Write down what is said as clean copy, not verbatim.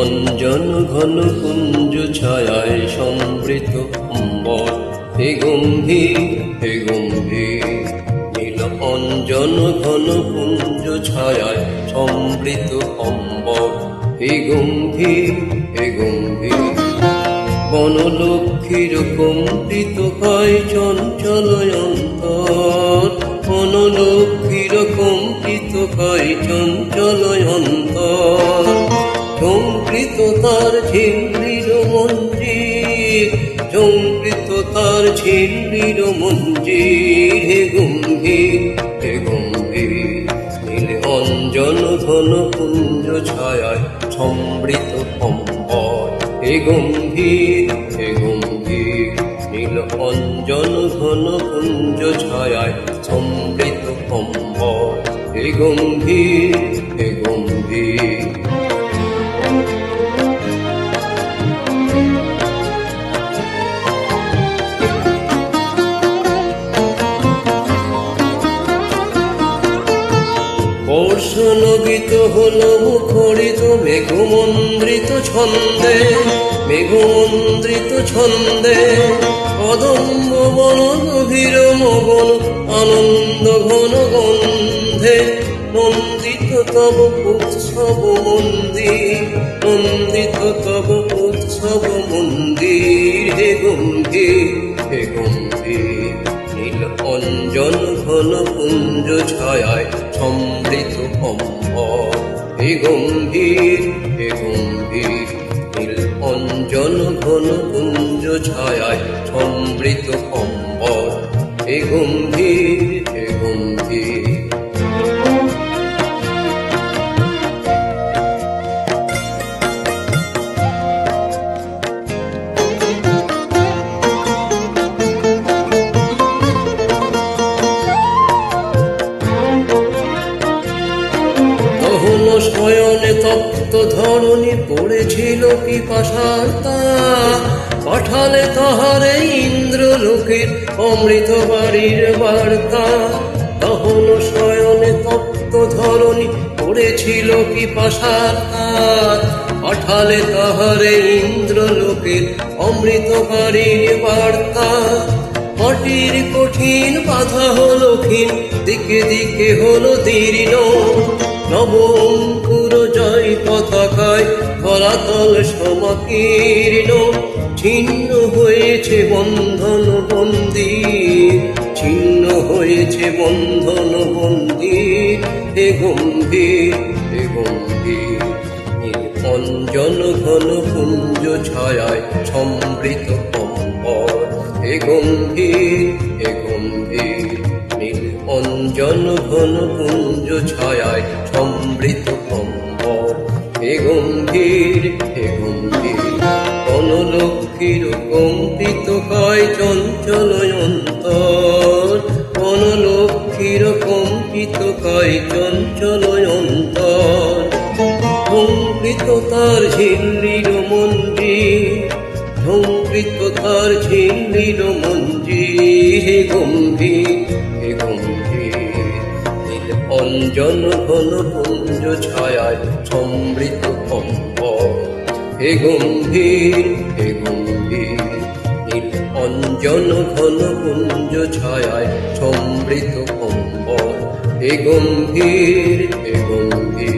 অঞ্জন ঘন কুঞ্জ ছায়ায় সমৃত অম্বর, হে গম্ভীর হে গম্ভীর। নীল অঞ্জন ঘন কুঞ্জ ছায়ায় সমৃত অম্বর, হে গম্ভীর হে গম্ভীর। বনলক্ষ্মীর কম্পিত হয় চঞ্চল অন্তর, বনলক্ষ্মীর কম্পিত হয় চঞ্চল অন্তর। ঝঙ্কৃত তার ঝিল্লির মঞ্জির, ঝঙ্কৃত তার ঝিল্লির মঞ্জির, হে গম্ভীর হে গম্ভীর। নীল অঞ্জন ঘন কুঞ্জ ছায়ায় সমৃত অম্বর, হে গম্ভীর হে গম্ভীর। নীল অঞ্জন ঘন কুঞ্জ ছায়ায় সমৃত অম্বর, হে গম্ভীর হে গম্ভীর। বর্ষণগীত হল মুখরিত মেঘমন্দ্রিত ছন্দে, মেঘমন্দ্রিত ছন্দে। কদম্ব বন গভীর মগন আনন্দ ঘন গন্ধে, নন্দিত তব উৎসব মন্দির, নন্দিত তব উৎসব মন্দির, হে গম্ভীর হে গম্ভীর। নীল অঞ্জন ঘন কুঞ্জ ছায়ায় সমৃত অম্বর, হে গম্ভীর হে গম্ভীর। নীল অঞ্জন ঘন কুঞ্জ ছায়ায় সমৃত অম্বর, হে গম্ভীর হে গম্ভীর। শয়নে তপ্ত ধরণী পড়েছিল পিপাসার তা, পাঠালে তাহারে ইন্দ্রলোকের অমৃত বাড়ির বার্তা। তখন শয়নে তপ্ত ধরণী পড়েছিল পিপাসার তা, পাঠালে তাহারে ইন্দ্রলোকের অমৃত বাড়ির বার্তা। মাটির কঠিন বাধা হলো ক্ষীণ, দিকে দিকে হলো দীর্ণ, নব অঙ্কুর জয় পতাকায় ধরাতল সমাকীর্ণ। ছিন্ন হয়েছে বন্ধন বন্দির, ছিন্ন হয়েছে বন্ধন বন্দির, হে গম্ভীর হে গম্ভীর। নীল অঞ্জন ঘন কুঞ্জ ছায়ায় সমৃত অম্বর, হে গম্ভীর হে গম্ভীর। নীল অঞ্জন ঘন কুঞ্জ ছায়ায় সমৃত অম্বর, হে গম্ভীর হে গম্ভীর। বনলক্ষ্মীর কম্পিত হয় চঞ্চল অন্তর, বনলক্ষ্মীর কম্পিত হয় চঞ্চল অন্তর। ঝঙ্কৃত তার ঝিল্লির মঞ্জির, ঝঙ্কৃত তার ঝিল্লির মঞ্জির, হে গম্ভীর হে গম্ভীর। নীল অঞ্জন ঘন কুঞ্জ ছায়ায় সমৃত অম্বর, হে গম্ভীর হে গম্ভীর। নীল অঞ্জন ঘন কুঞ্জ ছায়ায় সমৃত অম্বর, হে গম্ভীর হে গম্ভীর।